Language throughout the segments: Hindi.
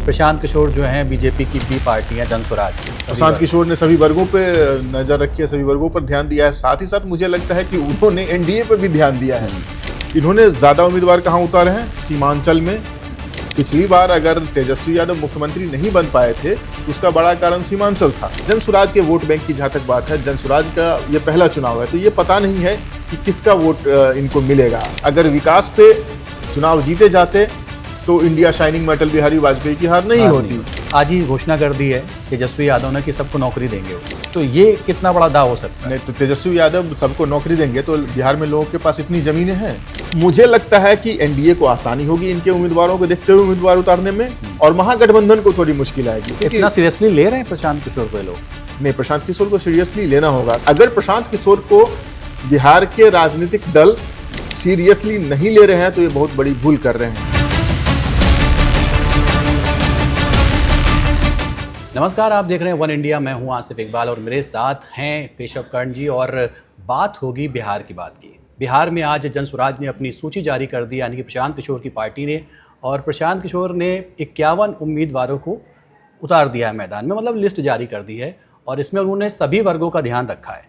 प्रशांत किशोर जो हैं बीजेपी की बी पार्टी है जनसुराज। प्रशांत किशोर ने सभी वर्गों पे नज़र रखी है, सभी वर्गों पर ध्यान दिया है। साथ ही साथ मुझे लगता है कि उन्होंने एनडीए पर भी ध्यान दिया है। इन्होंने ज़्यादा उम्मीदवार कहाँ उतारे हैं? सीमांचल में। पिछली बार अगर तेजस्वी यादव मुख्यमंत्री नहीं बन पाए थे तो उसका बड़ा कारण सीमांचल था। जनसुराज के वोट बैंक की जहाँ तक बात है, जनसुराज का ये पहला चुनाव है तो ये पता नहीं है कि किसका वोट इनको मिलेगा। अगर विकास पे चुनाव जीते जाते तो India shining metal Bihari Vajpayee की हार नहीं होती। आज ही घोषणा कर दी है तेजस्वी यादव ने कि सबको नौकरी देंगे, तो ये कितना बड़ा दाव हो सकता है? नहीं तो तेजस्वी यादव सबको नौकरी देंगे तो बिहार में लोगों के पास इतनी जमीनें हैं। मुझे लगता है कि एनडीए को आसानी होगी इनके उम्मीदवारों को देखते हुए उम्मीदवार उतारने में, और महागठबंधन को थोड़ी मुश्किल आएगी। इतना सीरियसली ले रहे हैं प्रशांत किशोर को लोग? नहीं, प्रशांत किशोर को सीरियसली लेना होगा। अगर प्रशांत किशोर को बिहार के राजनीतिक दल सीरियसली नहीं ले रहे हैं तो ये बहुत बड़ी भूल कर रहे हैं। नमस्कार, आप देख रहे हैं वन इंडिया। मैं हूं आसिफ इकबाल और मेरे साथ हैं केशव कर्ण जी, और बात होगी बिहार की बात की। बिहार में आज जनसुराज ने अपनी सूची जारी कर दी, यानी कि प्रशांत किशोर की पार्टी ने, और प्रशांत किशोर ने 51 उम्मीदवारों को उतार दिया है मैदान में, मतलब लिस्ट जारी कर दी है, और इसमें उन्होंने सभी वर्गों का ध्यान रखा है।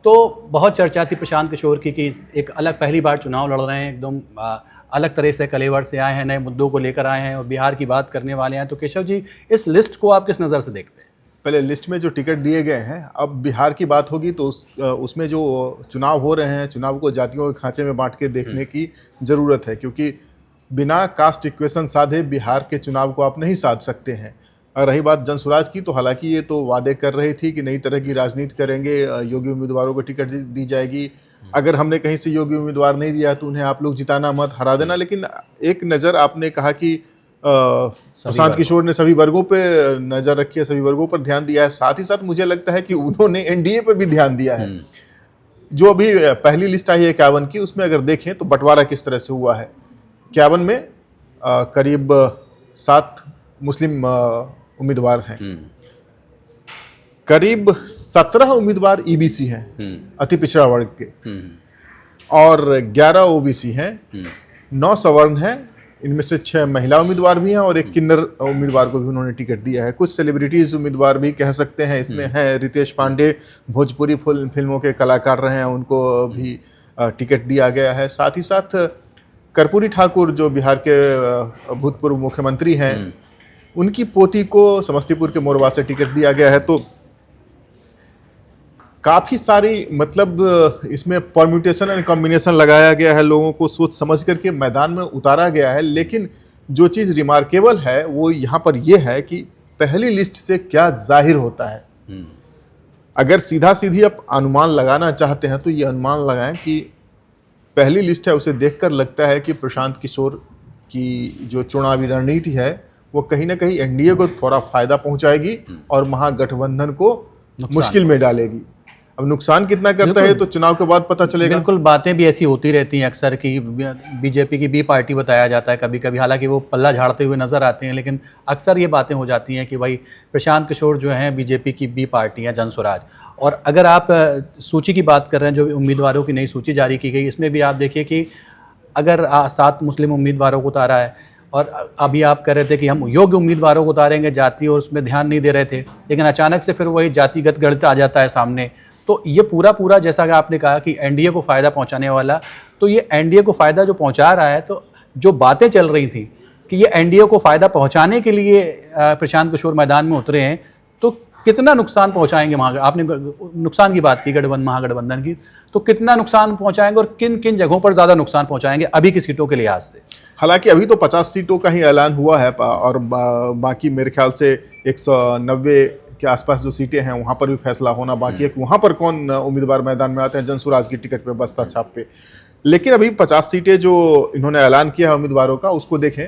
तो बहुत चर्चा थी प्रशांत किशोर की कि एक अलग पहली बार चुनाव लड़ रहे हैं, एकदम अलग तरह से कलेवर से आए हैं, नए मुद्दों को लेकर आए हैं और बिहार की बात करने वाले हैं। तो केशव जी, इस लिस्ट को आप किस नज़र से देखते हैं? पहले लिस्ट में जो टिकट दिए गए हैं, अब बिहार की बात होगी तो उसमें जो चुनाव हो रहे हैं, चुनाव को जातियों के खांचे में बांट के देखने की ज़रूरत है, क्योंकि बिना कास्ट इक्वेशन साधे बिहार के चुनाव को आप नहीं साध सकते हैं। और रही बात जनसुराज की, तो हालांकि ये तो वादे कर रही थी कि नई तरह की राजनीति करेंगे, योग्य उम्मीदवारों को टिकट दी जाएगी, अगर हमने कहीं से योग्य उम्मीदवार नहीं दिया तो उन्हें आप लोग जिताना मत, हरा देना। लेकिन एक नज़र आपने कहा कि प्रशांत किशोर ने सभी वर्गों पे नज़र रखी है, सभी वर्गों पर ध्यान दिया है। साथ ही साथ मुझे लगता है कि उन्होंने एनडीए पर भी ध्यान दिया है। जो अभी पहली लिस्ट आई है 51 की, उसमें अगर देखें तो बंटवारा किस तरह से हुआ है। 51 में करीब 7 मुस्लिम उम्मीदवार हैं, करीब 17 उम्मीदवार ईबीसी हैं, अति पिछड़ा वर्ग के, और 11 ओबीसी हैं, 9 सवर्ण हैं, इनमें से 6 महिला उम्मीदवार भी हैं और एक किन्नर उम्मीदवार को भी उन्होंने टिकट दिया है। कुछ सेलिब्रिटीज़ उम्मीदवार भी कह सकते हैं इसमें हैं। रितेश पांडे भोजपुरी फिल्मों के कलाकार रहे हैं, उनको भी टिकट दिया गया है। साथ ही साथ कर्पूरी ठाकुर जो बिहार के भूतपूर्व मुख्यमंत्री हैं, उनकी पोती को समस्तीपुर के मोरवा से टिकट दिया गया है। तो काफ़ी सारी, मतलब इसमें परम्यूटेशन एंड कॉम्बिनेशन लगाया गया है, लोगों को सोच समझ करके मैदान में उतारा गया है। लेकिन जो चीज़ रिमार्केबल है वो यहाँ पर यह है कि पहली लिस्ट से क्या जाहिर होता है। अगर सीधा सीधी आप अनुमान लगाना चाहते हैं तो ये अनुमान लगाएं कि पहली लिस्ट है, उसे देखकर लगता है कि प्रशांत किशोर की जो चुनावी रणनीति है वो कहीं ना कहीं एनडीए को थोड़ा फायदा पहुंचाएगी और महागठबंधन को मुश्किल में डालेगी। अब नुकसान कितना करता है तो चुनाव के बाद पता चलेगा। बिल्कुल, बातें भी ऐसी होती रहती हैं अक्सर कि बीजेपी की बी पार्टी बताया जाता है कभी कभी, हालांकि वो पल्ला झाड़ते हुए नजर आते हैं, लेकिन अक्सर ये बातें हो जाती हैं कि भाई प्रशांत किशोर जो हैं बीजेपी की बी पार्टी है जनसुराज। और अगर आप सूची की बात कर रहे हैं, जो उम्मीदवारों की नई सूची जारी की गई, इसमें भी आप देखिए कि अगर 7 मुस्लिम उम्मीदवारों को उतारा है, और अभी आप कह रहे थे कि हम योग्य उम्मीदवारों को उतारेंगे, जाति और उसमें ध्यान नहीं दे रहे थे, लेकिन अचानक से फिर वही जातिगत गणित आ जाता है सामने। तो ये पूरा जैसा कि आपने कहा कि एनडीए को फ़ायदा पहुंचाने वाला, तो ये एनडीए को फ़ायदा जो पहुंचा रहा है, तो जो बातें चल रही थी कि ये एनडीए को फ़ायदा पहुंचाने के लिए प्रशांत किशोर मैदान में उतरे हैं, तो कितना नुकसान पहुंचाएंगे? आपने नुकसान की बात की महागठबंधन की, तो कितना नुकसान पहुंचाएंगे और किन किन जगहों पर ज़्यादा नुकसान पहुंचाएंगे अभी की सीटों के लिहाज से? हालांकि अभी तो 50 सीटों का ही ऐलान हुआ है, और बाकी मेरे ख्याल से 190 के आसपास जो सीटें हैं वहाँ पर भी फैसला होना बाकी है कि वहाँ पर कौन उम्मीदवार मैदान में आते हैं जनसुराज की टिकट पे, बस्ता छाप पे। लेकिन अभी 50 सीटें जो इन्होंने ऐलान किया है उम्मीदवारों का, उसको देखें।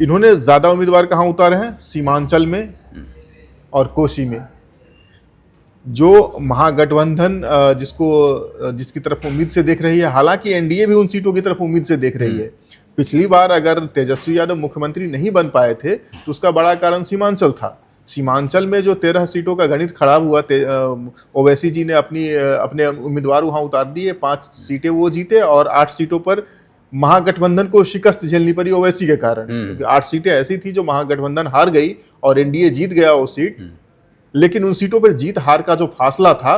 इन्होंने ज़्यादा उम्मीदवार कहाँ उतारे हैं? सीमांचल में और कोसी में। जो महागठबंधन जिसकी तरफ उम्मीद से देख रही है, हालांकि एनडीए भी उन सीटों की तरफ उम्मीद से देख रही है। पिछली बार अगर तेजस्वी यादव मुख्यमंत्री नहीं बन पाए थे तो उसका बड़ा कारण सीमांचल था। सीमांचल में जो 13 सीटों का गणित खराब हुआ, ओवैसी जी ने अपने उम्मीदवार वहाँ उतार दिए, 5 सीटें वो जीते और 8 सीटों पर महागठबंधन को शिकस्त झेलनी पड़ी ओवैसी के कारण, क्योंकि 8 सीटें ऐसी थी जो महागठबंधन हार गई और एनडीए जीत गया वो सीट। लेकिन उन सीटों पर जीत हार का जो फासला था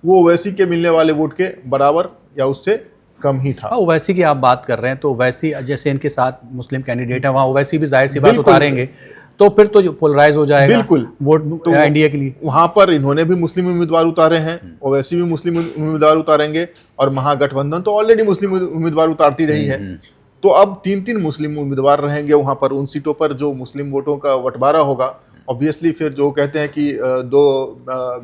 वो ओवैसी के मिलने वाले वोट के बराबर या उससे कम ही था। हाँ, ओवैसी की आप बात कर रहे हैं तो ओवैसी जैसे इनके साथ मुस्लिम कैंडिडेट है, वहाँ ओवैसी भी जाहिर सी बात बिल्कुल। उतारेंगे तो फिर तो पोलराइज हो जाएगा बिल्कुल। वोट तो एनडीए के लिए। वहां पर इन्होंने भी मुस्लिम उम्मीदवार उतारे हैं, ओवैसी भी मुस्लिम उम्मीदवार उतारेंगे, और महागठबंधन तो ऑलरेडी मुस्लिम उम्मीदवार उतारती रही है। तो अब 3-3 मुस्लिम उम्मीदवार रहेंगे वहां पर उन सीटों पर जो मुस्लिम वोटों का बंटवारा होगा। ऑब्वियसली फिर जो कहते हैं कि 2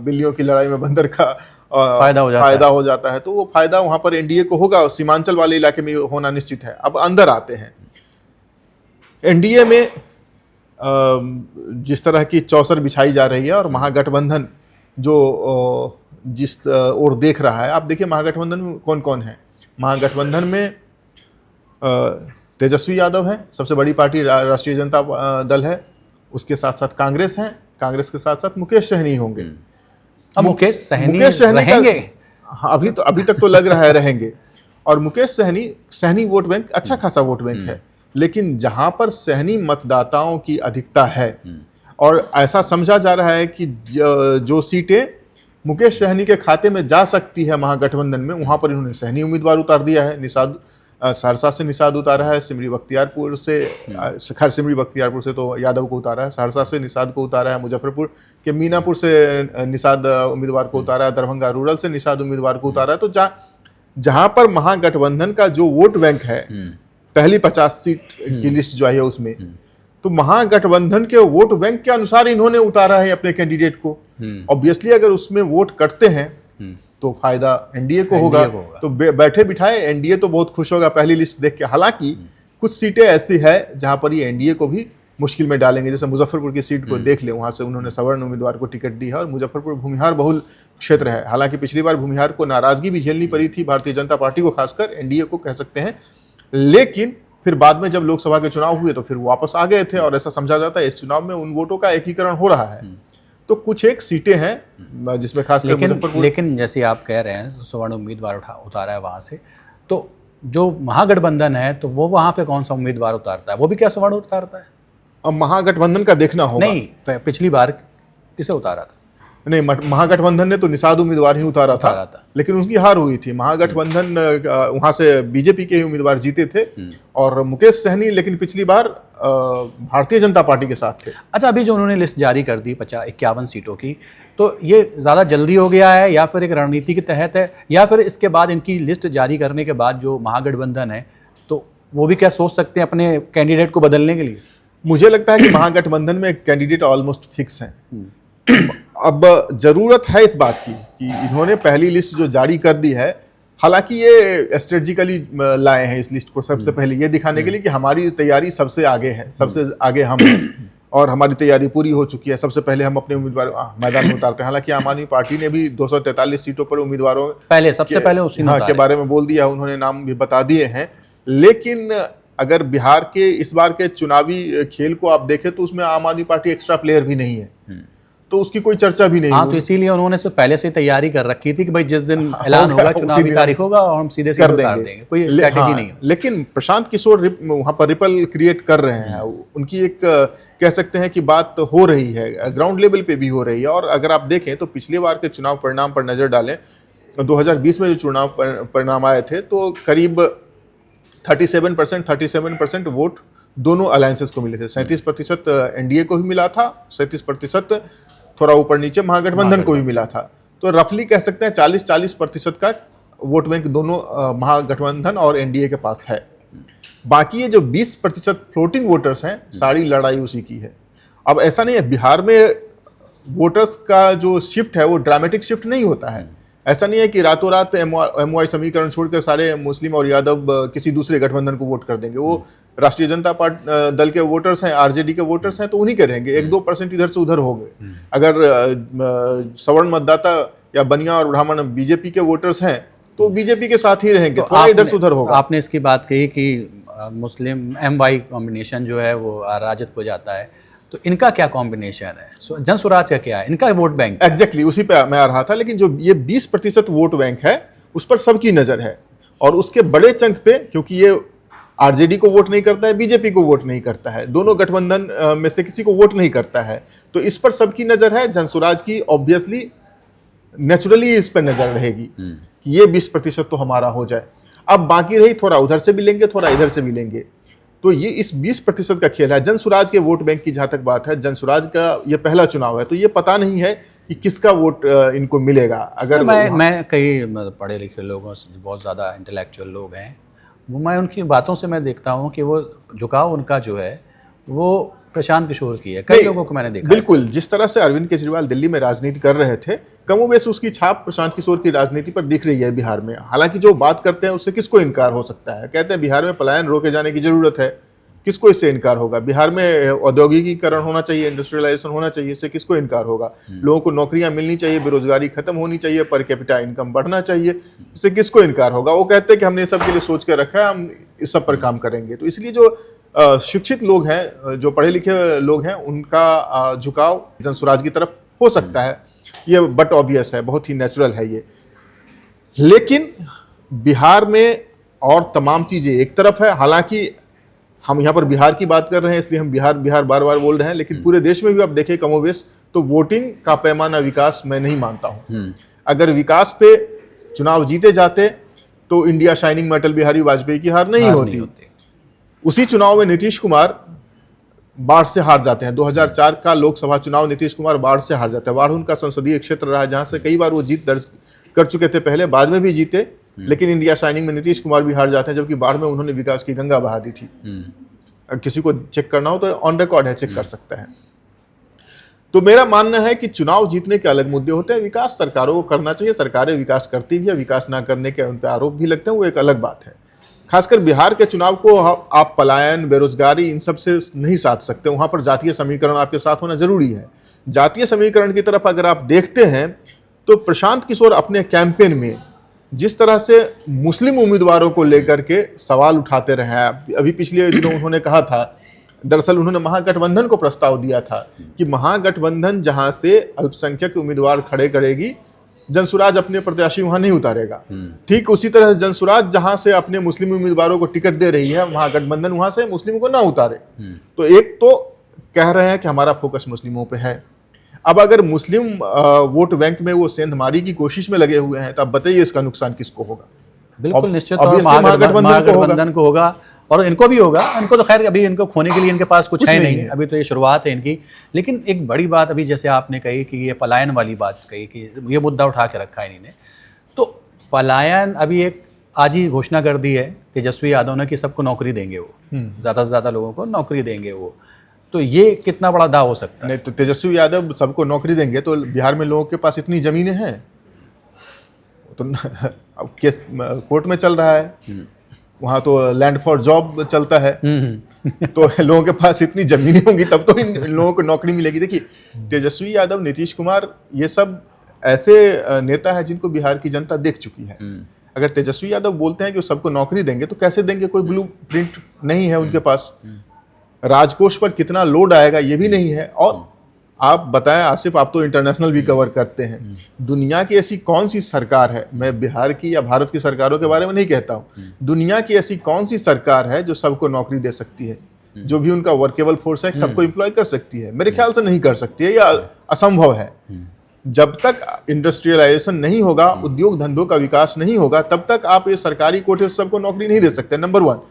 बिल्लियों की लड़ाई में बंदर का फायदा हो जाता है, तो वो फायदा वहां पर एनडीए को होगा, सीमांचल वाले इलाके में होना निश्चित है। अब अंदर आते हैं एनडीए में जिस तरह की चौसर बिछाई जा रही है और महागठबंधन जो जिस ओर देख रहा है। आप देखिए महागठबंधन में कौन कौन है। महागठबंधन में तेजस्वी यादव है, सबसे बड़ी पार्टी राष्ट्रीय जनता दल है, उसके साथ साथ कांग्रेस है, कांग्रेस के साथ साथ मुकेश सहनी होंगे। अब मुकेश सहनी रहेंगे, हाँ, अभी तक तो लग रहा है रहेंगे। और मुकेश सहनी वोट बैंक अच्छा खासा वोट बैंक है, लेकिन जहां पर सहनी मतदाताओं की अधिकता है और ऐसा समझा जा रहा है कि जो सीटें मुकेश सहनी के खाते में जा सकती है महागठबंधन में, वहां पर इन्होंने सहनी उम्मीदवार उतार दिया है। सहरसा से निषाद उतारा है, सिमरी बख्तियारपुर से खैर सिमरी बख्तियारपुर से तो यादव को उतारा है, सहरसा से निषाद को उतारा है, मुजफ्फरपुर के मीनापुर से निषाद उम्मीदवार को उतारा है, दरभंगा रूरल से निषाद उम्मीदवार को उतारा है। तो जहां पर महागठबंधन का जो वोट बैंक है, पहली 50 सीट की लिस्ट जो है उसमें, तो महागठबंधन के वोट बैंक के अनुसार इन्होंने उतारा है अपने कैंडिडेट को। ऑब्वियसली अगर उसमें वोट कटते हैं तो फायदा एनडीए को होगा। तो बैठे बिठाए एनडीए तो बहुत खुश होगा पहली लिस्ट देख के। हालांकि कुछ सीटें ऐसी है जहां पर ये एनडीए को भी मुश्किल में डालेंगे। जैसे मुजफ्फरपुर की सीट को देख ले, वहां से उन्होंने सवर्ण उम्मीदवार को टिकट दी है और मुजफ्फरपुर भूमिहार बहुल क्षेत्र है। हालांकि पिछली बार भूमिहार को नाराजगी भी झेलनी पड़ी थी भारतीय जनता पार्टी को, खासकर एनडीए को कह सकते हैं। लेकिन फिर बाद में जब लोकसभा के चुनाव हुए तो फिर वापस आ गए थे और ऐसा समझा जाता है इस चुनाव में उन वोटों का एकीकरण हो रहा है। तो कुछ एक सीटें हैं जिसमें खासकर मुजफ्फरपुर। लेकिन जैसे आप कह रहे हैं सवर्ण उम्मीदवार उतारा है वहाँ से, तो जो महागठबंधन है तो वो वहाँ पे कौन सा उम्मीदवार उतारता है? वो भी क्या सवर्ण उतारता है? अब महागठबंधन का देखना होगा। नहीं, पिछली बार किसे उतारा था? नहीं, महागठबंधन ने तो निषाद उम्मीदवार ही उतारा था, लेकिन उसकी हार हुई थी। महागठबंधन वहां से बीजेपी के ही उम्मीदवार जीते थे और मुकेश सहनी लेकिन पिछली बार भारतीय जनता पार्टी के साथ थे। अच्छा, अभी जो उन्होंने लिस्ट जारी कर दी 51 सीटों की, तो ये ज़्यादा जल्दी हो गया है या फिर एक रणनीति के तहत है, या फिर इसके बाद इनकी लिस्ट जारी करने के बाद जो महागठबंधन है तो वो भी क्या सोच सकते हैं अपने कैंडिडेट को बदलने के लिए? मुझे लगता है कि महागठबंधन में कैंडिडेट ऑलमोस्ट फिक्स हैं। अब जरूरत है इस बात की कि इन्होंने पहली लिस्ट जो जारी कर दी है, हालांकि ये स्ट्रेटेजिकली लाए हैं इस लिस्ट को सबसे पहले ये दिखाने के लिए कि हमारी तैयारी सबसे आगे है, सबसे आगे हम हैं और हमारी तैयारी पूरी हो चुकी है। सबसे पहले हम अपने उम्मीदवार मैदान में उतारते हैं। हालांकि आम आदमी पार्टी ने भी 243 सीटों पर उम्मीदवारों सबसे पहले उसी के बारे में बोल दिया, उन्होंने नाम भी बता दिए हैं। लेकिन अगर बिहार के इस बार के चुनावी खेल को आप देखें तो उसमें आम आदमी पार्टी एक्स्ट्रा प्लेयर भी नहीं है, तो उसकी कोई चर्चा भी नहीं। हाँ, तो इसीलिए उन्होंने से पहले से तैयारी कर रखी थी कि भाई जिस दिन ऐलान होगा चुनावी तारीख होगा और हम सीधे कर देंगे, कोई स्ट्रैटेजी नहीं है। लेकिन प्रशांत किशोर वहां पर रिपल क्रिएट कर रहे हैं। उनकी एक कह सकते हैं कि बात हो रही है, ग्राउंड लेवल पे भी हो रही है। और अगर आप देखें तो पिछले बार के चुनाव परिणाम पर नजर डालें, 2020 में जो चुनाव परिणाम आए थे तो करीब 37% वोट दोनों अलायंसेस को मिले थे। 37% एनडीए को ही मिला था, 37% थोड़ा ऊपर नीचे महागठबंधन को ही मिला था। तो रफली कह सकते हैं 40-40% का वोट बैंक दोनों महागठबंधन और एनडीए के पास है। बाकी ये जो 20% फ्लोटिंग वोटर्स हैं, सारी लड़ाई उसी की है। अब ऐसा नहीं है, बिहार में वोटर्स का जो शिफ्ट है वो ड्रामेटिक शिफ्ट नहीं होता है। ऐसा नहीं है कि रातों रात एमवाई समीकरण छोड़कर सारे मुस्लिम और यादव किसी दूसरे गठबंधन को वोट कर देंगे। वो राष्ट्रीय जनता पार्टी दल के वोटर्स हैं, आरजेडी के वोटर्स हैं, तो उन्हीं के रहेंगे। 1-2% इधर से उधर हो गए। अगर सवर्ण मतदाता या बनिया और ब्राह्मण बीजेपी के वोटर्स हैं तो बीजेपी के साथ ही रहेंगे, थोड़ा इधर से उधर होगा। आपने इसकी बात कही कि मुस्लिम एमवाई कॉम्बिनेशन जो है वो राजद को जाता है, तो इनका क्या कॉम्बिनेशन है? जन स्वराज का क्या है इनका वोट बैंक? एग्जैक्टली उसी पे मैं आ रहा था। लेकिन जो ये 20% वोट बैंक है उस पर सबकी नजर है और उसके बड़े चंक पे, क्योंकि ये आरजेडी को वोट नहीं करता है, बीजेपी को वोट नहीं करता है, दोनों गठबंधन में से किसी को वोट नहीं करता है। तो इस पर सबकी नजर है, जनसुराज की ऑब्वियसली नेचुरली इस पर नजर रहेगी कि ये 20% तो हमारा हो जाए। अब बाकी रही, थोड़ा उधर से भी लेंगे, थोड़ा इधर से भी लेंगे, तो ये इस 20% का खेल है। जनसुराज के वोट बैंक की जहां तक बात है, जनसुराज का ये पहला चुनाव है, तो ये पता नहीं है कि किसका वोट इनको मिलेगा। अगर मैं कई पढ़े लिखे लोगों से, बहुत ज़्यादा इंटेलेक्चुअल लोग हैं, वो मैं उनकी बातों से मैं देखता हूँ कि वो झुकाव उनका जो है वो प्रशांत किशोर की है। कई लोगों को मैंने देखा बिल्कुल, जिस तरह से अरविंद केजरीवाल दिल्ली में राजनीति कर रहे थे, कमोबेश उसकी छाप प्रशांत किशोर की राजनीति पर दिख रही है बिहार में। हालांकि जो बात करते हैं उससे किसको इनकार हो सकता है। कहते हैं बिहार में पलायन रोके जाने की जरूरत है, किसको इससे इनकार होगा। बिहार में औद्योगिकीकरण होना चाहिए, इंडस्ट्रियलाइजेशन होना चाहिए, इससे किसको इनकार होगा। लोगों को नौकरियां मिलनी चाहिए, बेरोजगारी खत्म होनी चाहिए, पर कैपिटा इनकम बढ़ना चाहिए, इससे किसको इनकार होगा। वो कहते हैं कि हमने सब के लिए सोच कर रखा है, हम इस सब पर काम करेंगे। तो इसलिए जो शिक्षित लोग हैं, जो पढ़े लिखे लोग हैं, उनका झुकाव जनसुराज की तरफ हो सकता है। ये बट ऑब्वियस है, बहुत ही नेचुरल है ये। लेकिन बिहार में और तमाम चीजें एक तरफ है, हालांकि हम यहाँ पर बिहार की बात कर रहे हैं इसलिए हम बिहार बिहार बार बार बोल रहे हैं, लेकिन पूरे देश में भी आप देखें कमोबेश, तो वोटिंग का पैमाना विकास मैं नहीं मानता हूँ। अगर विकास पे चुनाव जीते जाते तो India shining metal Bihari Vajpayee की हार नहीं होती। उसी चुनाव में नीतीश कुमार बाढ़ से हार जाते हैं। 2004 का लोकसभा चुनाव नीतीश कुमार बाढ़ से हार जाते हैं। बाढ़ उनका संसदीय क्षेत्र रहा है जहां से कई बार वो जीत दर्ज कर चुके थे पहले, बाद में भी जीते, लेकिन इंडिया शाइनिंग में नीतीश कुमार भी हार जाते हैं, जबकि बाढ़ में उन्होंने विकास की गंगा बहा दी थी। किसी को चेक करना हो तो ऑन रिकॉर्ड है, चेक कर सकते हैं। तो मेरा मानना है कि चुनाव जीतने के अलग मुद्दे होते हैं, विकास सरकारों को करना चाहिए, सरकारें विकास करती भी है, विकास ना करने के उन पर आरोप भी लगते हैं, वो एक अलग बात है। खासकर बिहार के चुनाव को आप पलायन, बेरोजगारी, इन सब से नहीं साध सकते। वहां पर जातीय समीकरण आपके साथ होना जरूरी है। जातीय समीकरण की तरफ अगर आप देखते हैं तो प्रशांत किशोर अपने कैंपेन में जिस तरह से मुस्लिम उम्मीदवारों को लेकर के सवाल उठाते रहे हैं, अभी पिछले दिनों उन्होंने कहा था, दरअसल उन्होंने महागठबंधन को प्रस्ताव दिया था कि महागठबंधन जहां से अल्पसंख्यक उम्मीदवार खड़े करेगी, जनसुराज अपने प्रत्याशी वहां नहीं उतारेगा। ठीक उसी तरह जनसुराज जहां से अपने मुस्लिम उम्मीदवारों को टिकट दे रही है, महागठबंधन वहां से मुस्लिम को ना उतारे। तो एक तो कह रहे हैं कि हमारा फोकस मुस्लिमों पे है। अब अगर मुस्लिम वोट बैंक में वो सेंधमारी की कोशिश में लगे हुए हैं, तो अब बताइए इसका नुकसान किसको होगा। बिल्कुल निश्चित महागठबंधन को होगा और इनको भी होगा। इनको तो खैर अभी इनको खोने के लिए इनके पास कुछ है नहीं, अभी तो ये शुरुआत है इनकी। लेकिन एक बड़ी बात अभी जैसे आपने कही कि ये पलायन वाली बात कही कि ये मुद्दा उठा के रखा है इन्होंने, तो पलायन अभी एक आज ही घोषणा कर दी है तेजस्वी यादव ने कि सबको नौकरी देंगे, वो ज़्यादा से ज़्यादा लोगों को नौकरी देंगे वो। तो ये कितना बड़ा दाव हो सकता है? नहीं तो तेजस्वी यादव सबको नौकरी देंगे तो बिहार में लोगों के पास इतनी जमीनें हैं, तो अब केस कोर्ट में चल रहा है, वहाँ तो लैंड फॉर जॉब चलता है, तो लोगों के पास इतनी जमीनें होंगी तब तो इन लोगों को नौकरी मिलेगी। देखिए, तेजस्वी यादव, नीतीश कुमार, ये सब ऐसे नेता है जिनको बिहार की जनता देख चुकी है। अगर तेजस्वी यादव बोलते हैं कि सबको नौकरी देंगे तो कैसे देंगे? कोई ब्लू प्रिंट नहीं है उनके पास। राजकोष पर कितना लोड आएगा ये भी नहीं है। और आप बताएं आसिफ, आप तो इंटरनेशनल भी कवर करते हैं, दुनिया की ऐसी कौन सी सरकार है, मैं बिहार की या भारत की सरकारों के बारे में नहीं कहता हूं, दुनिया की ऐसी कौन सी सरकार है जो सबको नौकरी दे सकती है, जो भी उनका वर्केबल फोर्स है सबको एम्प्लॉय कर सकती है? मेरे ख्याल से नहीं कर सकती है, या असंभव है। जब तक इंडस्ट्रियलाइजेशन नहीं होगा, उद्योग धंधों का विकास नहीं होगा, तब तक आप ये सरकारी कोटे से सबको नौकरी नहीं दे सकते, नंबर 1।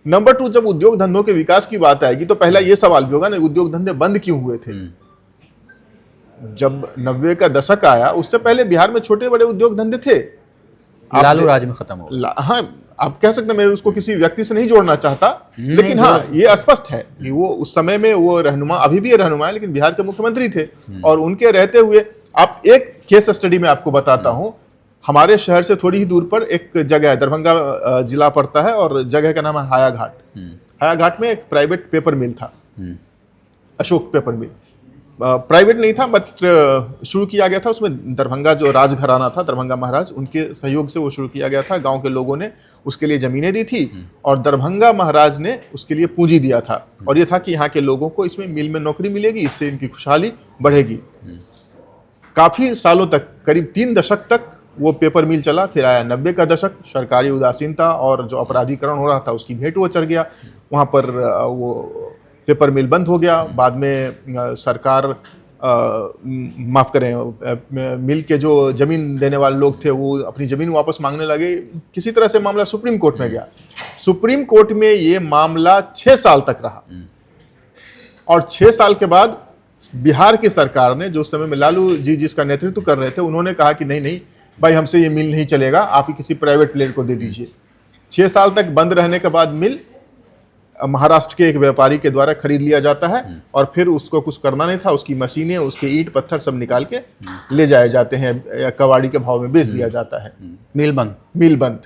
नंबर 2, जब उद्योग धंधों के विकास की बात आएगी तो पहला ये सवाल भी होगा ना, उद्योग धंधे बंद क्यों हुए थे? जब 90 का दशक आया, उससे पहले बिहार में छोटे बड़े उद्योग धंधे थे, लालू राज में खत्म हो। हाँ, आप कह सकते हैं, मैं उसको किसी व्यक्ति से नहीं जोड़ना चाहता, लेकिन हाँ ये स्पष्ट है कि वो उस समय में वो रहनुमा, अभी भी ये रहनुमा है, लेकिन बिहार के मुख्यमंत्री थे। और उनके रहते हुए आप एक केस स्टडी में आपको बताता हूं, हमारे शहर से थोड़ी ही दूर पर एक जगह है, दरभंगा जिला पड़ता है, और जगह का नाम है हाया घाट। हाया घाट में एक प्राइवेट पेपर मिल था, अशोक पेपर मिल। प्राइवेट नहीं था बट शुरू किया गया था, उसमें दरभंगा जो राजघराना था, दरभंगा महाराज, उनके सहयोग से वो शुरू किया गया था। गांव के लोगों ने उसके लिए जमीनें दी थी और दरभंगा महाराज ने उसके लिए पूंजी दिया था, और ये था कि यहाँ के लोगों को इसमें मिल में नौकरी मिलेगी, इससे इनकी खुशहाली बढ़ेगी। काफी सालों तक, करीब 3 दशक तक वो पेपर मिल चला। फिर आया 90 का दशक, सरकारी उदासीनता और जो अपराधीकरण हो रहा था उसकी भेंट वो चढ़ गया। वहाँ पर वो पेपर मिल बंद हो गया। बाद में सरकार माफ़ करें, मिल के जो ज़मीन देने वाले लोग थे वो अपनी ज़मीन वापस मांगने लगे। किसी तरह से मामला सुप्रीम कोर्ट में गया। सुप्रीम कोर्ट में ये मामला 6 साल तक रहा और 6 साल के बाद बिहार की सरकार ने, जो उस समय में लालू जी जिसका नेतृत्व कर रहे थे, उन्होंने कहा कि नहीं नहीं भाई, हमसे ये मिल नहीं चलेगा, आप ही किसी प्राइवेट प्लेयर को दे दीजिए। 6 साल तक बंद रहने के बाद मिल महाराष्ट्र के एक व्यापारी के द्वारा खरीद लिया जाता है और फिर उसको कुछ करना नहीं था, उसकी मशीनें, उसके ईंट पत्थर सब निकाल के ले जाए जाते हैं, कबाड़ी के भाव में बेच दिया जाता है। मिल बंद।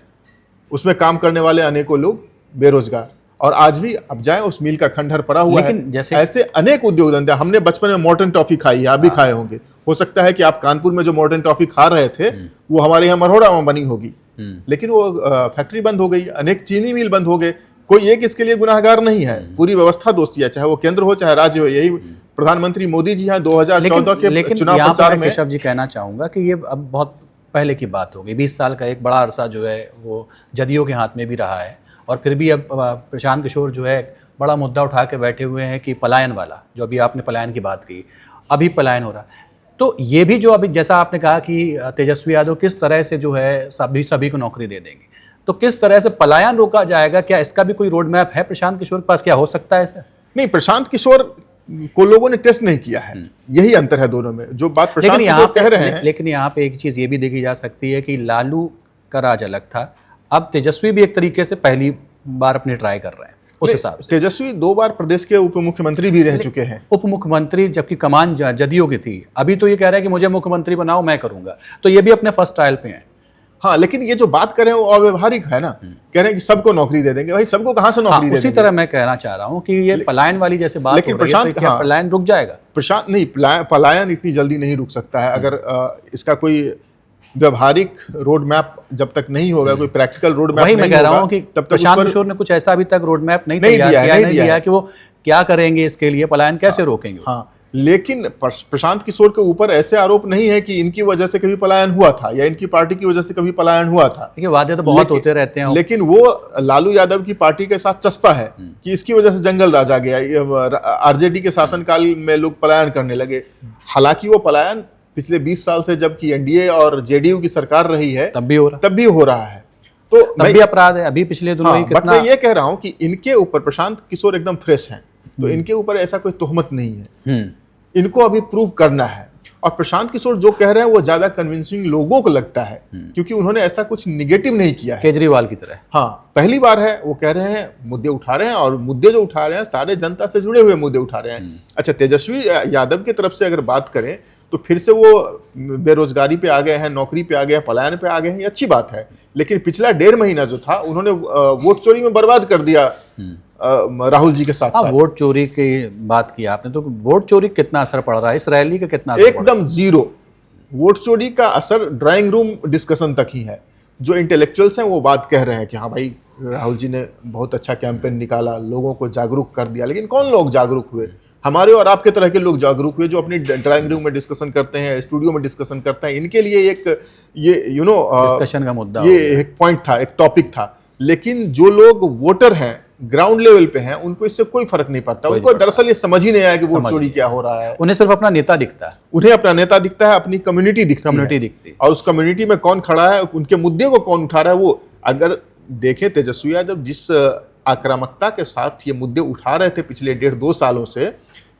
उसमें काम करने वाले अनेकों लोग बेरोजगार, और आज भी अब जाए उस मिल का खंडहर पड़ा हुआ है। जैसे ऐसे अनेक उद्योग धंधे। हमने बचपन में मॉर्टन टॉफी खाई है, आप भी खाए होंगे। हो सकता है कि आप कानपुर में जो मॉर्टन टॉफी खा रहे थे वो हमारे यहाँ मरहोड़ा में बनी होगी, लेकिन वो फैक्ट्री बंद हो गई। अनेक चीनी मिल बंद हो गए। कोई एक इसके लिए गुनाहगार नहीं है, पूरी व्यवस्था दोस्ती है, चाहे वो केंद्र हो चाहे राज्य हो। यही प्रधानमंत्री मोदी जी हैं 2014 के चुनाव प्रचार में। केशव जी कहना चाहूंगा कि ये अब बहुत पहले की बात हो गई। 20 साल का एक बड़ा अरसा जो है वो जदयू के हाथ में भी रहा है, और फिर भी अब प्रशांत किशोर जो है बड़ा मुद्दा उठा के बैठे हुए हैं कि पलायन वाला, जो अभी आपने पलायन की बात की, अभी पलायन हो रहा है। तो ये भी जो अभी जैसा आपने कहा कि तेजस्वी यादव किस तरह से जो है सभी को नौकरी दे देंगे, तो किस तरह से पलायन रोका जाएगा? क्या इसका भी कोई रोड मैप है प्रशांत किशोर के पास? क्या हो सकता है ऐसा? नहीं, प्रशांत किशोर को लोगों ने टेस्ट नहीं किया है, यही अंतर है दोनों में। जो बात प्रशांत किशोर कह रहे हैं, लेकिन यहाँ पे एक चीज ये भी देखी जा सकती है कि लालू का राज अलग था, अब तेजस्वी भी एक तरीके से पहली बार अपनी ट्राई कर रहे हैं उस हिसाब से। तेजस्वी 2 बार प्रदेश के उप मुख्यमंत्री भी रह चुके हैं। उप मुख्यमंत्री, जबकि कमान जदयू की थी। अभी तो ये कह रहा है कि मुझे मुख्यमंत्री बनाओ, मैं करूंगा। तो ये भी अपने फर्स्ट ट्रायल पे हैं। हाँ, लेकिन ये जो बात कर रहे हैं वो अव्यवहारिक है ना। कह रहे हैं कि सबको नौकरी दे देंगे। भाई सबको कहां से नौकरी दे उसी देंगे? तरह मैं कहना चाह रहा हूं कि ये पलायन वाली जैसे बात लेकिन हो रही है, तो क्या पलायन रुक जाएगा? प्रशांत नहीं, पलायन इतनी जल्दी नहीं रुक सकता है। अगर इसका कोई व्यवहारिक रोड मैप जब तक नहीं होगा, कोई प्रैक्टिकल रोड मैप वही मैं कह रहा हूं कि तब तक प्रशांत किशोर ने कुछ ऐसा अभी तक रोड मैप नहीं तैयार किया कि वो क्या करेंगे इसके लिए, पलायन कैसे रोकेंगे। हाँ, लेकिन प्रशांत किशोर के ऊपर ऐसे आरोप नहीं है कि इनकी वजह से कभी पलायन हुआ था या इनकी पार्टी की वजह से कभी पलायन हुआ था। देखिए, वादे तो बहुत होते रहते हैं, लेकिन वो लालू यादव की पार्टी के साथ चस्पा है कि इसकी वजह से जंगल राज आ गया। आरजेडी के शासनकाल में लोग पलायन करने लगे। हालांकि वो पलायन पिछले 20 साल से जबकि एनडीए और जेडीयू की सरकार रही है तब भी हो रहा है। तो तब भी अपराध है। अभी पिछले दिनों ही कितना। मैं ये कह रहा हूं कि इनके ऊपर प्रशांत किशोर एकदम फ्रेश हैं, तो इनके ऊपर ऐसा कोई तोहमत नहीं है। इनको अभी प्रूव करना है। और प्रशांत किशोर जो कह रहे हैं वो ज्यादा कन्विंसिंग लोगों को लगता है, क्योंकि उन्होंने ऐसा कुछ निगेटिव नहीं किया है केजरीवाल की तरह। हाँ, पहली बार है वो कह रहे हैं, मुद्दे उठा रहे हैं, और मुद्दे जो उठा रहे हैं सारे जनता से जुड़े हुए मुद्दे उठा रहे हैं। अच्छा, तेजस्वी यादव की तरफ से अगर बात करें तो फिर से वो बेरोजगारी पे आ गए हैं, नौकरी पे आ गए हैं, पलायन पे आ गए हैं, ये अच्छी बात है। लेकिन पिछला 1.5 महीना जो था उन्होंने वोट चोरी में बर्बाद कर दिया राहुल जी के साथ साथ। वोट चोरी की बात की आपने, तो वोट चोरी कितना असर पड़ रहा है इस रैली का? कितना असर एकदम जीरो। वोट चोरी का असर ड्राइंग रूम डिस्कशन तक ही है। जो इंटेलेक्चुअल्स हैं वो बात कह रहे हैं कि हाँ भाई, राहुल जी ने बहुत अच्छा कैंपेन निकाला, लोगों को जागरूक कर दिया। लेकिन कौन लोग जागरूक हुए? हमारे और आपके तरह के लोग जागरूक हुए, जो अपनी ड्राइंग रूम में डिस्कशन करते हैं, स्टूडियो में डिस्कशन करते हैं। इनके लिए एक ये डिस्कशन का मुद्दा, ये एक पॉइंट था, एक टॉपिक था। लेकिन जो लोग वोटर हैं, ग्राउंड लेवल पे हैं, उनको इससे कोई फर्क नहीं पड़ता। उनको दरअसल ये समझ ही नहीं आया कि वोट चोरी क्या हो रहा है। उन्हें सिर्फ अपना नेता दिखता है, उन्हें अपना नेता दिखता है, अपनी कम्युनिटी दिखती है, और उस कम्युनिटी में कौन खड़ा है, उनके मुद्दे को कौन उठा रहा है। वो अगर देखें, तेजस्वी यादव जिस आक्रामकता के साथ ये मुद्दे उठा रहे थे पिछले 1.5-2 सालों से,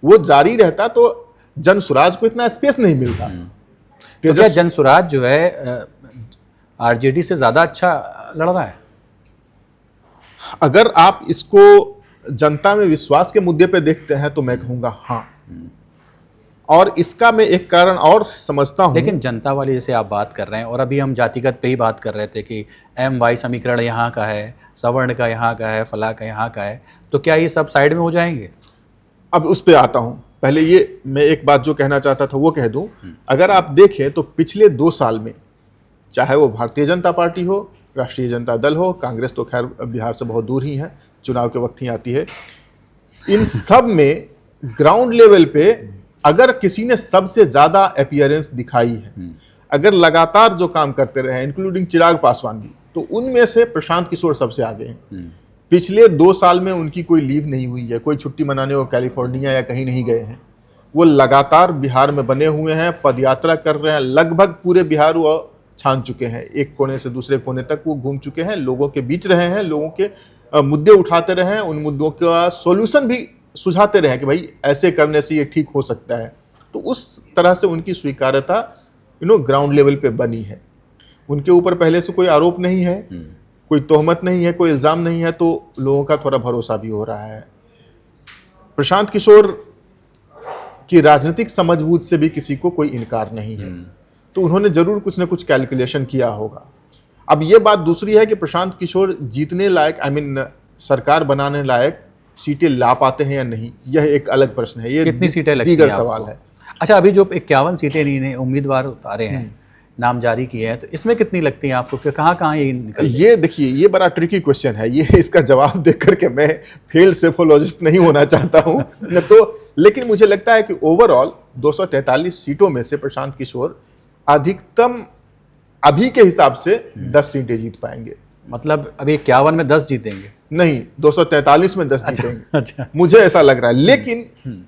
वो जारी रहता तो जन स्वराज को इतना स्पेस नहीं मिलता। तो क्या जन स्वराज जो है आरजेडी से ज्यादा अच्छा लड़ रहा है? अगर आप इसको जनता में विश्वास के मुद्दे पे देखते हैं तो मैं कहूंगा हाँ। और इसका मैं एक कारण और समझता हूं। लेकिन जनता वाली जैसे आप बात कर रहे हैं, और अभी हम जातिगत पे ही बात कर रहे थे कि MY समीकरण यहाँ का है, सवर्ण का यहाँ का है, फला का यहाँ का है, तो क्या ये सब साइड में हो जाएंगे? अब उस पे आता हूं। पहले ये मैं एक बात जो कहना चाहता था वो कह दूं। अगर आप देखें तो पिछले 2 साल में, चाहे वो भारतीय जनता पार्टी हो, राष्ट्रीय जनता दल हो, कांग्रेस तो खैर बिहार से बहुत दूर ही है, चुनाव के वक्त ही आती है, इन सब में ग्राउंड लेवल पे अगर किसी ने सबसे ज्यादा अपीयरेंस दिखाई है, अगर लगातार जो काम करते रहे, इंक्लूडिंग चिराग पासवान भी, तो उनमें से प्रशांत किशोर सबसे आगे हैं। पिछले 2 साल में उनकी कोई लीव नहीं हुई है, कोई छुट्टी मनाने वो कैलिफोर्निया या कहीं नहीं गए हैं। वो लगातार बिहार में बने हुए हैं, पदयात्रा कर रहे हैं, लगभग पूरे बिहार वो छान चुके हैं, एक कोने से दूसरे कोने तक वो घूम चुके हैं, लोगों के बीच रहे हैं, लोगों के मुद्दे उठाते रहे हैं, उन मुद्दों का सॉल्यूशन भी सुझाते रहे कि भाई ऐसे करने से ये ठीक हो सकता है। तो उस तरह से उनकी स्वीकार्यता ग्राउंड लेवल पे बनी है। उनके ऊपर पहले से कोई आरोप नहीं है, कोई तोहमत नहीं है, कोई इल्ज़ाम नहीं है, तो लोगों का थोड़ा भरोसा भी हो रहा है। प्रशांत किशोर की राजनीतिक समझबूझ से भी किसी को कोई इनकार नहीं है, तो उन्होंने जरूर कुछ ना कुछ कैलकुलेशन किया होगा। अब ये बात दूसरी है कि प्रशांत किशोर जीतने लायक, सरकार बनाने लायक सीटें ला पाते हैं या नहीं, यह एक अलग प्रश्न है। ये कितनी सीटें लगती दीगर हैं सवाल आपको? है। अच्छा, अभी जो 51 सीटें इन्हें उम्मीदवार उतारे हैं, नाम जारी किए हैं, तो इसमें कितनी लगती हैं आपको कि कहाँ ये निकल? ये देखिए, ये बड़ा ट्रिकी क्वेश्चन है। ये इसका जवाब देख करके मैं फील्ड सेफोलॉजिस्ट नहीं होना चाहता हूँ तो, लेकिन मुझे लगता है कि ओवरऑल 243 सीटों में से प्रशांत किशोर अधिकतम अभी के हिसाब से 10 सीटें जीत पाएंगे। मतलब अभी 51 में 10 जीतेंगे? नहीं, 243 में 10 जीतेंगे। अच्छा, मुझे ऐसा लग रहा है, लेकिन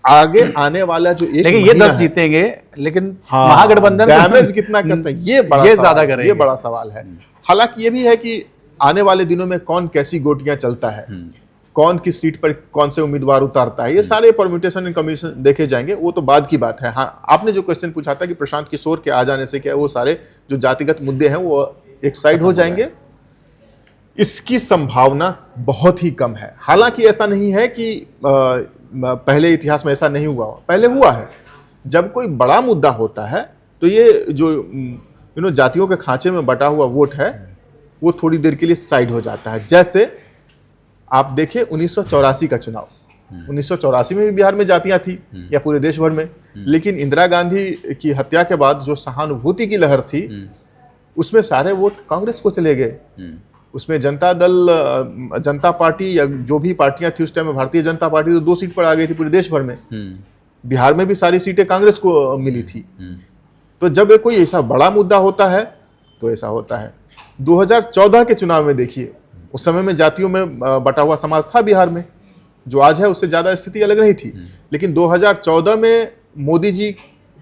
आगे आने वाला जो एक लेकिन ये 10 जीतेंगे, लेकिन महागठबंधन डैमेज कितना करता है, ये ज्यादा करेंगे। ये बड़ा सवाल है। हालांकि ये भी है कि आने वाले दिनों में कौन कैसी गोटियां चलता है, कौन किस सीट पर कौन से उम्मीदवार उतारता है, ये सारे परम्यूटेशन एंड कमीशन देखे जाएंगे, वो तो बाद की बात है। हाँ, आपने जो क्वेश्चन पूछा था कि प्रशांत किशोर के आ जाने से क्या वो सारे जो जातिगत मुद्दे हैं वो एक साइड हो जाएंगे, इसकी संभावना बहुत ही कम है। हालांकि ऐसा नहीं है कि पहले इतिहास में ऐसा नहीं हुआ, पहले हुआ है। जब कोई बड़ा मुद्दा होता है तो ये जो जातियों के खांचे में बटा हुआ वोट है वो थोड़ी देर के लिए साइड हो जाता है। जैसे आप देखें 1984 का चुनाव, 1984 में भी बिहार में जातियां थी या पूरे देश भर में, लेकिन इंदिरा गांधी की हत्या के बाद जो सहानुभूति की लहर थी उसमें सारे वोट कांग्रेस को चले गए। उसमें जनता दल, जनता पार्टी या जो भी पार्टियां थी उस टाइम में, भारतीय जनता पार्टी तो 2 सीट पर आ गई थी पूरे देश भर में। बिहार में भी सारी सीटें कांग्रेस को मिली थी। तो जब कोई ऐसा बड़ा मुद्दा होता है तो ऐसा होता है। 2014 के चुनाव में देखिए, उस समय में जातियों में बटा हुआ समाज था बिहार में, जो आज है उससे ज्यादा स्थिति अलग नहीं थी। लेकिन 2014 में मोदी जी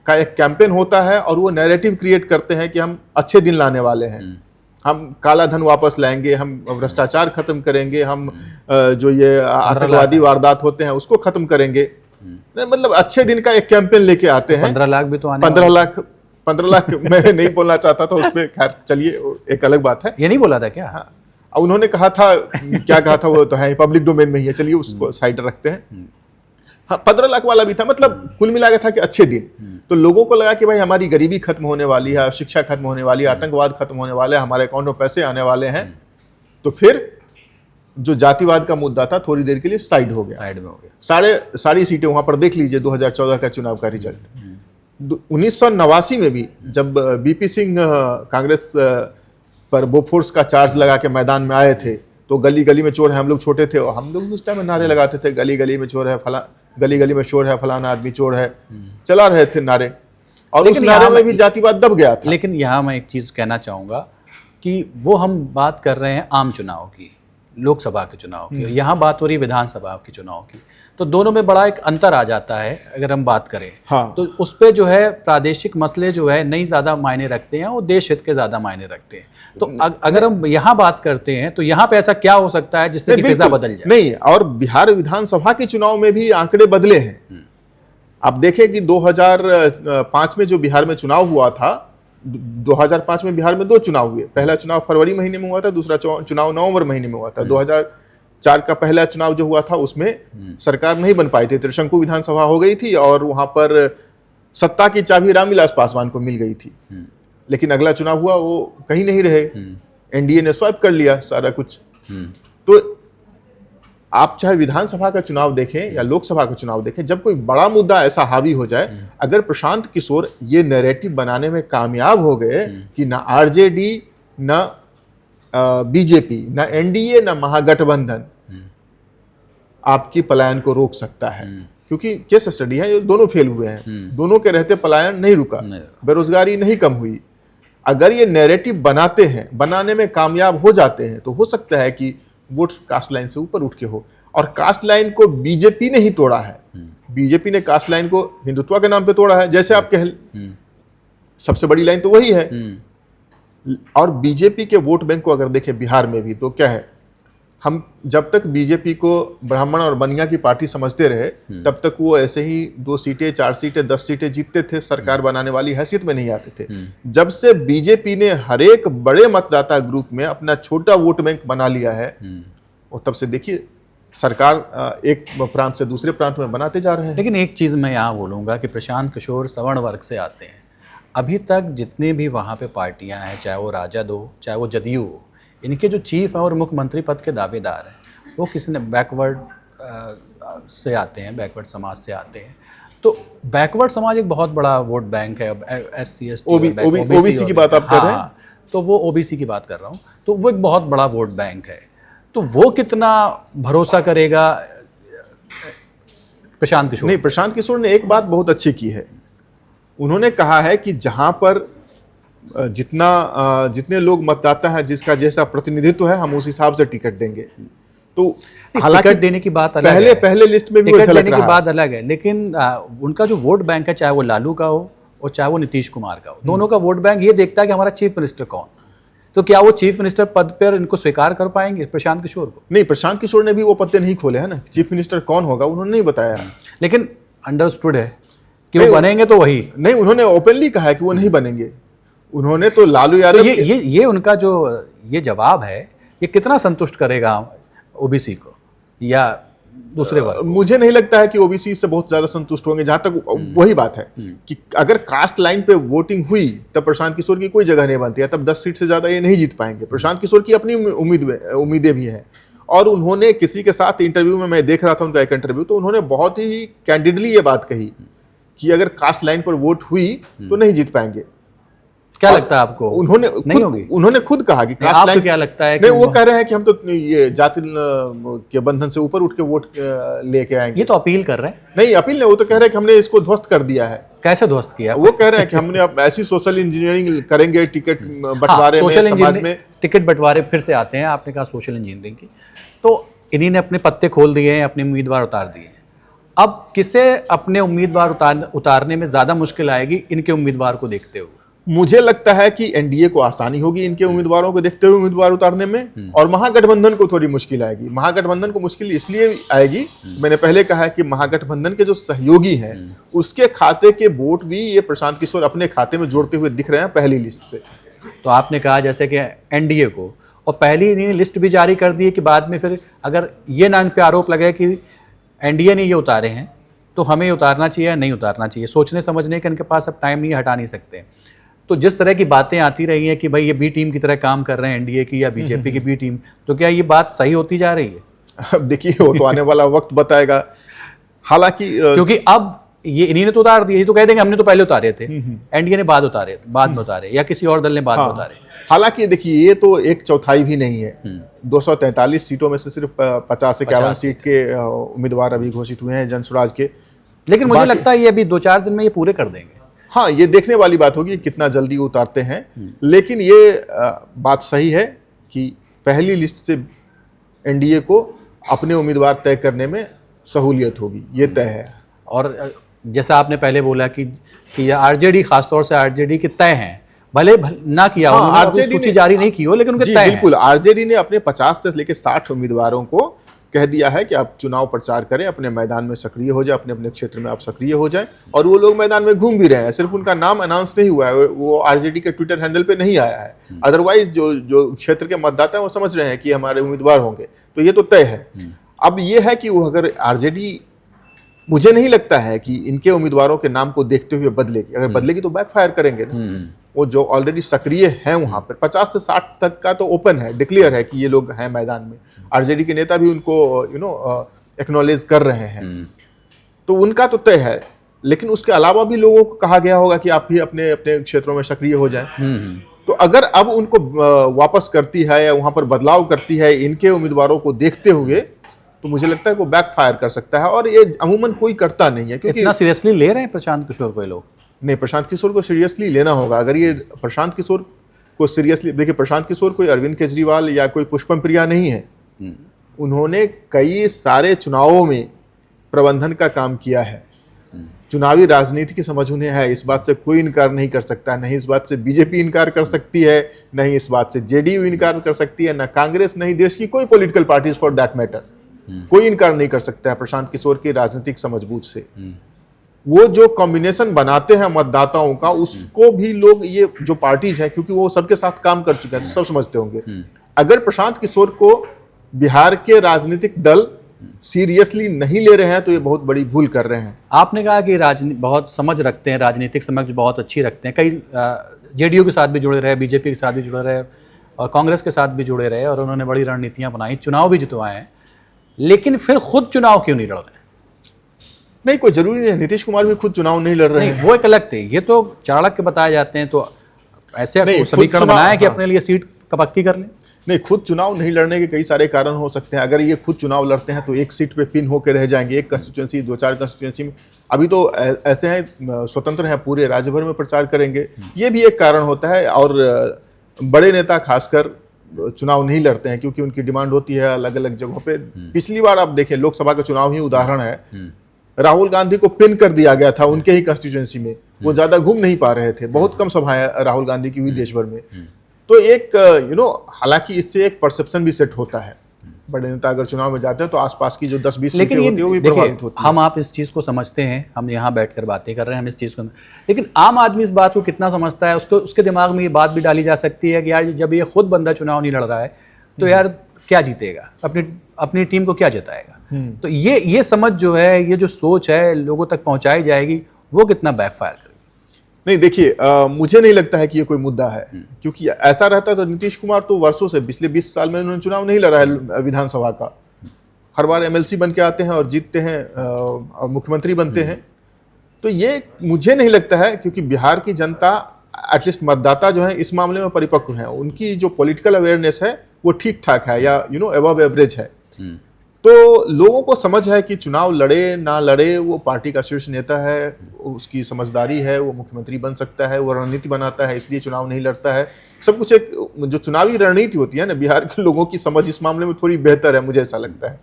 का एक कैंपेन होता है और वो नैरेटिव क्रिएट करते हैं कि हम अच्छे दिन लाने वाले हैं, हम काला धन वापस लाएंगे, हम भ्रष्टाचार खत्म करेंगे, हम जो ये आतंकवादी वारदात होते हैं उसको खत्म करेंगे। मतलब अच्छे दिन का एक कैंपेन लेके आते हैं। 15 लाख भी तो आने 15 लाख मैं नहीं बोलना चाहता था उस पर, खैर चलिए एक अलग बात है। ये नहीं बोला था क्या? हाँ, उन्होंने कहा था, क्या कहा था वो तो है, पब्लिक डोमेन में ही है, चलिए उसको साइड रखते हैं। हाँ, 15 लाख वाला भी था, मतलब कुल मिला के था कि अच्छे दिन। तो लोगों को लगा कि भाई हमारी गरीबी खत्म होने वाली है, शिक्षा खत्म होने वाली है, आतंकवाद खत्म होने वाले है, हमारे अकाउंट में पैसे आने वाले हैं। तो फिर जो जातिवाद का मुद्दा था थोड़ी देर के लिए साइड हो गया, साइड में हो गया। सारी सीटें वहां पर देख लीजिए 2014 का चुनाव का रिजल्ट। 1989 में भी जब बीपी सिंह कांग्रेस पर बोफोर्स का चार्ज लगा के मैदान में आए थे, तो गली गली में चोर है, हम लोग छोटे थे और हम लोग उस टाइम में नारे लगाते थे, गली गली में चोर है, गली गली में चोर है, फलाना आदमी चोर है, चला रहे थे नारे, और उस नारे में भी जातिवाद दब गया था। लेकिन यहाँ मैं एक चीज़ कहना चाहूँगा कि वो हम बात कर रहे हैं आम चुनाव की, लोकसभा के चुनाव की, यहाँ बात हो रही विधानसभा के चुनाव की, तो दोनों में बड़ा एक अंतर आ जाता है अगर हम बात करें। हाँ। तो उस पर जो है प्रादेशिक मसले जो है नहीं ज़्यादा मायने रखते हैं, वो देश हित के ज़्यादा मायने रखते हैं। तो अगर हम यहाँ बात करते हैं तो यहाँ पे ऐसा क्या हो सकता है जिससे कि फिजा बदल जाए? नहीं, और बिहार विधानसभा के चुनाव में भी आंकड़े बदले हैं। आप देखें कि 2005 में जो बिहार में चुनाव हुआ था, 2005 में बिहार में 2 चुनाव हुए। पहला चुनाव फरवरी महीने में हुआ था, दूसरा चुनाव नवंबर महीने में हुआ था। 2004 का पहला चुनाव जो हुआ था उसमें सरकार नहीं बन पाई थी, त्रिशंकु विधानसभा हो गई थी और वहां पर सत्ता की चाबी रामविलास पासवान को मिल गई थी। लेकिन अगला चुनाव हुआ वो कहीं नहीं रहे, एनडीए ने स्वाइप कर लिया सारा कुछ। तो आप चाहे विधानसभा का चुनाव देखें या लोकसभा का चुनाव देखें, जब कोई बड़ा मुद्दा ऐसा हावी हो जाए, अगर प्रशांत किशोर ये नैरेटिव बनाने में कामयाब हो गए कि ना आरजेडी, ना बीजेपी, ना एनडीए, ना महागठबंधन आपकी पलायन को रोक सकता है, क्योंकि केस स्टडी है, ये दोनों फेल हुए हैं, दोनों के रहते पलायन नहीं रुका, बेरोजगारी नहीं कम हुई। अगर ये नैरेटिव बनाते हैं, बनाने में कामयाब हो जाते हैं, तो हो सकता है कि वोट कास्ट लाइन से ऊपर उठ के हो। और कास्ट लाइन को बीजेपी ने ही तोड़ा है। बीजेपी ने कास्ट लाइन को हिंदुत्व के नाम पे तोड़ा है, जैसे आप कह, सबसे बड़ी लाइन तो वही है। और बीजेपी के वोट बैंक को अगर देखें बिहार में भी, तो क्या है, हम जब तक बीजेपी को ब्राह्मण और बनिया की पार्टी समझते रहे, तब तक वो ऐसे ही 2 सीटें 4 सीटें 10 सीटें जीतते थे, सरकार बनाने वाली हैसियत में नहीं आते थे। जब से बीजेपी ने हर एक बड़े मतदाता ग्रुप में अपना छोटा वोट बैंक बना लिया है, और तब से देखिए सरकार एक प्रांत से दूसरे प्रांत में बनाते जा रहे हैं। लेकिन एक चीज़ मैं यहाँ बोलूँगा कि प्रशांत किशोर सवर्ण वर्ग से आते हैं। अभी तक जितने भी वहाँ पे पार्टियाँ हैं, चाहे वो राजद हो चाहे वो जदयू हो, इनके जो चीफ हैं और मुख्यमंत्री पद के दावेदार हैं, वो किसी ने बैकवर्ड से आते हैं, बैकवर्ड समाज से आते हैं। तो बैकवर्ड समाज एक बहुत बड़ा वोट बैंक है। SC ST ओबीसी की बात आप कर रहे हैं? तो वो ओबीसी की बात कर रहा हूँ। तो वो एक बहुत बड़ा वोट बैंक है। तो वो कितना भरोसा करेगा प्रशांत किशोर? नहीं, प्रशांत किशोर ने एक बात बहुत अच्छी की है। उन्होंने कहा है कि जहां पर जितने लोग मतदाता हैं, जिसका जैसा प्रतिनिधित्व है, हम उस हिसाब से टिकट देंगे। तो हालांकि टिकट देने की बात अलग है, पहले लिस्ट में भी टिकट देने की बात अलग है, लेकिन उनका जो वोट बैंक है, चाहे वो लालू का हो और चाहे वो नीतीश कुमार का हो, दोनों का वोट बैंक ये देखता है कि हमारा चीफ मिनिस्टर कौन। तो क्या वो चीफ मिनिस्टर पद पर इनको स्वीकार कर पाएंगे प्रशांत किशोर को? नहीं, प्रशांत किशोर ने भी वो पत्ते नहीं खोले हैं ना, चीफ मिनिस्टर कौन होगा उन्होंने नहीं बताया। लेकिन अंडरस्टूड है कि वो बनेंगे तो वही नहीं, उन्होंने ओपनली कहा है कि वो नहीं बनेंगे। उन्होंने तो लालू यादव, तो ये उनका जो ये जवाब है, ये कितना संतुष्ट करेगा ओबीसी को या दूसरे वर्ग? मुझे नहीं लगता है कि ओबीसी से बहुत ज्यादा संतुष्ट होंगे। जहां तक वही बात है कि अगर कास्ट लाइन पे वोटिंग हुई तब प्रशांत किशोर की कोई जगह नहीं बनती है, तब 10 सीट से ज्यादा ये नहीं जीत पाएंगे। प्रशांत किशोर की अपनी उम्मीदें भी हैं। और उन्होंने किसी के साथ इंटरव्यू में, मैं देख रहा था उनका एक इंटरव्यू, तो उन्होंने बहुत ही कैंडिडली ये बात कही कि अगर कास्ट लाइन पर वोट हुई तो नहीं जीत पाएंगे। क्या लगता है आपको? उन्होंने खुद कहा कि कास्ट लाइन, क्या लगता है? नहीं, वो कह रहे हैं कि हम तो ये जाति के बंधन से ऊपर उठ के वोट लेके आएंगे। ये तो अपील कर रहे हैं। नहीं, अपील नहीं, वो तो कह रहे हैं कि हमने इसको ध्वस्त कर दिया है। कैसे ध्वस्त किया? वो कह रहे हैं कि हमने अब ऐसी सोशल इंजीनियरिंग करेंगे टिकट बंटवारे में, समाज में टिकट बंटवारे फिर से आते हैं। आपने कहा सोशल इंजीनियरिंग की, तो इन्हीं ने अपने पत्ते खोल दिए हैं, अपने उम्मीदवार उतार दिए हैं। अब किसे अपने उम्मीदवार उतारने में ज्यादा मुश्किल आएगी इनके उम्मीदवार को देखते हुए? मुझे लगता है कि एनडीए को आसानी होगी इनके उम्मीदवारों को देखते हुए उम्मीदवार उतारने में, और महागठबंधन को थोड़ी मुश्किल आएगी। महागठबंधन को मुश्किल इसलिए आएगी, मैंने पहले कहा है कि महागठबंधन के जो सहयोगी हैं उसके खाते के वोट भी ये प्रशांत किशोर अपने खाते में जोड़ते हुए दिख रहे हैं पहली लिस्ट से। तो आपने कहा जैसे कि एनडीए को, और पहली इन्होंने लिस्ट भी जारी कर दी है कि बाद में फिर अगर ये नाम पे आरोप लगे कि एनडीए ने ये उतारे हैं तो हमें उतारना चाहिए या नहीं उतारना चाहिए, सोचने समझने का इनके पास अब टाइम नहीं, हटा नहीं सकते। तो जिस तरह की बातें आती रही हैं कि भाई ये बी टीम की तरह काम कर रहे हैं एनडीए की या बीजेपी की बी टीम, तो क्या ये बात सही होती जा रही है? अब देखिए, वो तो आने वाला वक्त बताएगा। हालांकि क्योंकि अब ये इन्हीं ने तो उतार दिए, ये तो कह देंगे हमने तो पहले उतारे थे, एनडीए ने बाद में उतारे या किसी और दल ने बाद में उतारे। हालांकि देखिए, ये तो 1/4 भी नहीं है। 243 सीटों में से सिर्फ 50 से 51 सीट के उम्मीदवार अभी घोषित हुए हैं जनसुराज के। लेकिन मुझे लगता है ये अभी 2-4 दिन में ये पूरे कर देंगे। हाँ, ये देखने वाली बात होगी कितना जल्दी उतारते हैं। लेकिन ये बात सही है कि पहली लिस्ट से एनडीए को अपने उम्मीदवार तय करने में सहूलियत होगी, ये तय है। और जैसा आपने पहले बोला कि आरजेडी, खासतौर से आरजेडी के तय हैं, भले ना किया हो, आरजेडी सूची जारी नहीं की हो, लेकिन उनके तय हैं। बिल्कुल, आरजेडी ने अपने 50 से लेकर 60 उम्मीदवारों को कह दिया है कि आप चुनाव प्रचार करें, अपने मैदान में सक्रिय हो जाए, अपने अपने क्षेत्र में आप सक्रिय हो जाएं। और वो लोग मैदान में घूम भी रहे हैं, सिर्फ उनका नाम अनाउंस नहीं हुआ है, वो आरजेडी के ट्विटर हैंडल पे नहीं आया है। अदरवाइज जो क्षेत्र के मतदाता हैं वो समझ रहे हैं कि हमारे उम्मीदवार होंगे, तो ये तो तय है। अब ये है कि वो अगर आरजेडी, मुझे नहीं लगता है कि इनके उम्मीदवारों के नाम को देखते हुए बदलेगी। अगर बदलेगी तो बैकफायर करेंगे ना। वो जो ऑलरेडी सक्रिय हैं वहां पर 50 से 60 तक का तो ओपन है, डिक्लेयर है कि ये लोग हैं मैदान में। आरजेडी के नेता भी उनको एक्नॉलेज कर रहे हैं, तो उनका तो तय है। लेकिन उसके अलावा भी लोगों को कहा गया होगा कि आप भी अपने अपने क्षेत्रों में सक्रिय हो जाएं। तो अगर अब उनको वापस करती है या वहां पर बदलाव करती है इनके उम्मीदवारों को देखते हुए, तो मुझे लगता है वो बैकफायर कर सकता है, और ये अमूमन कोई करता नहीं है, क्योंकि इतना सीरियसली ले रहे हैं प्रशांत किशोर को ये लोग? नहीं, प्रशांत किशोर को सीरियसली लेना होगा। अगर ये प्रशांत किशोर को सीरियसली, देखिए प्रशांत किशोर कोई अरविंद केजरीवाल या कोई पुष्पम प्रिया नहीं है। उन्होंने कई सारे चुनावों में प्रबंधन का काम किया है, चुनावी राजनीति की समझ उन्हें है, इस बात से कोई इनकार नहीं कर सकता। नहीं इस बात से बीजेपी इनकार कर सकती है, नहीं इस बात से जेडीयू इनकार कर सकती है, ना कांग्रेस, नहीं देश की कोई political parties for that matter, कोई इनकार नहीं कर सकता है प्रशांत किशोर की राजनीतिक समझबूझ से। वो जो कॉम्बिनेशन बनाते हैं मतदाताओं का, उसको भी लोग, ये जो पार्टीज है, क्योंकि वो सबके साथ काम कर चुके हैं तो सब समझते होंगे। अगर प्रशांत किशोर को बिहार के राजनीतिक दल सीरियसली नहीं ले रहे हैं तो ये बहुत बड़ी भूल कर रहे हैं। आपने कहा कि बहुत समझ रखते हैं, राजनीतिक समझ बहुत अच्छी रखते हैं, कई जेडीयू के साथ भी जुड़े रहे, बीजेपी के साथ भी जुड़े रहे और कांग्रेस के साथ भी जुड़े रहे, और उन्होंने बड़ी रणनीतियां बनाई, चुनाव भी जितवाए हैं, लेकिन फिर खुद चुनाव क्यों नहीं लड़ रहे? नहीं, कोई जरूरी नहीं, नीतीश कुमार भी खुद चुनाव नहीं लड़ रहे हैं। वो एक अलग थे, ये तो चाणक्य बताए जाते हैं, तो ऐसे नहीं, समीकरण बनाया कि अपने लिए सीट पक्की कर लें। नहीं, खुद चुनाव नहीं लड़ने के कई सारे कारण हो सकते हैं। अगर ये खुद चुनाव लड़ते हैं तो एक सीट पे पिन होकर रह जाएंगे, एक कंस्टिट्यूंसी, 2-4 कंस्टिट्यूंसी में। अभी तो ऐसे हैं, स्वतंत्र हैं, पूरे राज्य भर में प्रचार करेंगे, ये भी एक कारण होता है। और बड़े नेता खासकर चुनाव नहीं लड़ते हैं क्योंकि उनकी डिमांड होती है अलग अलग जगहों पे। पिछली बार आप देखें, लोकसभा का चुनाव ही उदाहरण है, राहुल गांधी को पिन कर दिया गया था उनके ही कंस्टिट्यूएंसी में, वो ज्यादा घूम नहीं पा रहे थे, बहुत कम सभाएं राहुल गांधी की हुई देश भर में। तो एक हालांकि इससे एक परसेप्शन भी सेट होता है, बड़े नेता अगर चुनाव में जाते हैं तो आसपास की जो 10-20 सीटें होती है वो भी प्रभावित होती है। हम आप इस चीज़ को समझते हैं, हम यहाँ बैठकर बातें कर रहे हैं, हम इस चीज़ को, लेकिन आम आदमी इस बात को कितना समझता है? उसके दिमाग में ये बात भी डाली जा सकती है कि यार जब ये खुद बंदा चुनाव नहीं लड़ रहा है तो यार क्या जीतेगा, अपनी टीम को क्या जिताएगा? तो ये समझ जो है, ये जो सोच है लोगों तक पहुंचाई जाएगी, वो कितना बैकफायर करेगी? नहीं, देखिए, मुझे नहीं लगता है कि ये कोई मुद्दा है, क्योंकि ऐसा रहता तो नीतीश कुमार तो वर्षों से, पिछले 20 साल में उन्होंने चुनाव नहीं लड़ा है विधानसभा का। हर बार एमएलसी बन के आते हैं और जीतते हैं और मुख्यमंत्री बनते हैं। तो ये मुझे नहीं लगता है, क्योंकि बिहार की जनता, एटलीस्ट मतदाता जो है इस मामले में परिपक्व है, उनकी जो पॉलिटिकल अवेयरनेस है वो ठीक ठाक है, या अबव एवरेज है। तो लोगों को समझ है कि चुनाव लड़े ना लड़े, वो पार्टी का शीर्ष नेता है, उसकी समझदारी है, वो मुख्यमंत्री बन सकता है, वो रणनीति बनाता है, इसलिए चुनाव नहीं लड़ता है। सब कुछ एक जो चुनावी रणनीति होती है ना, बिहार के लोगों की समझ इस मामले में थोड़ी बेहतर है, मुझे ऐसा लगता है।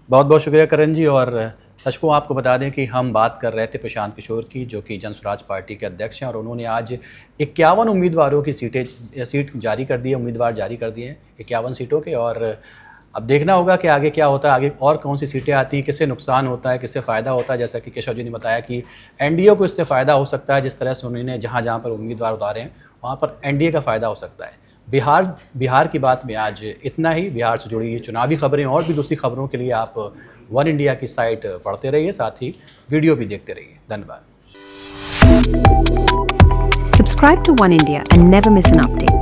बहुत बहुत शुक्रिया करण जी। और सच को आपको बता दें कि हम बात कर रहे थे प्रशांत किशोर की, जो कि जन स्वराज पार्टी के अध्यक्ष हैं, और उन्होंने आज 51 उम्मीदवारों की सीट जारी कर दी है, उम्मीदवार जारी कर दिए हैं 51 सीटों के। और अब देखना होगा कि आगे क्या होता है, आगे और कौन सी सीटें आती हैं, किससे नुकसान होता है, किससे फ़ायदा होता है। जैसा कि केशव जी ने बताया कि एनडीए को इससे फ़ायदा हो सकता है, जिस तरह से उन्होंने जहाँ जहाँ पर उम्मीदवार उतारे हैं वहाँ पर एनडीए का फ़ायदा हो सकता है। बिहार की बात में आज इतना ही। बिहार से जुड़ी चुनावी खबरें और भी दूसरी खबरों के लिए आप वन इंडिया की साइट पढ़ते रहिए, साथ ही वीडियो भी देखते रहिए। धन्यवाद। Subscribe to One India and never miss an update.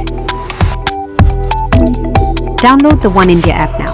Download the One India app now.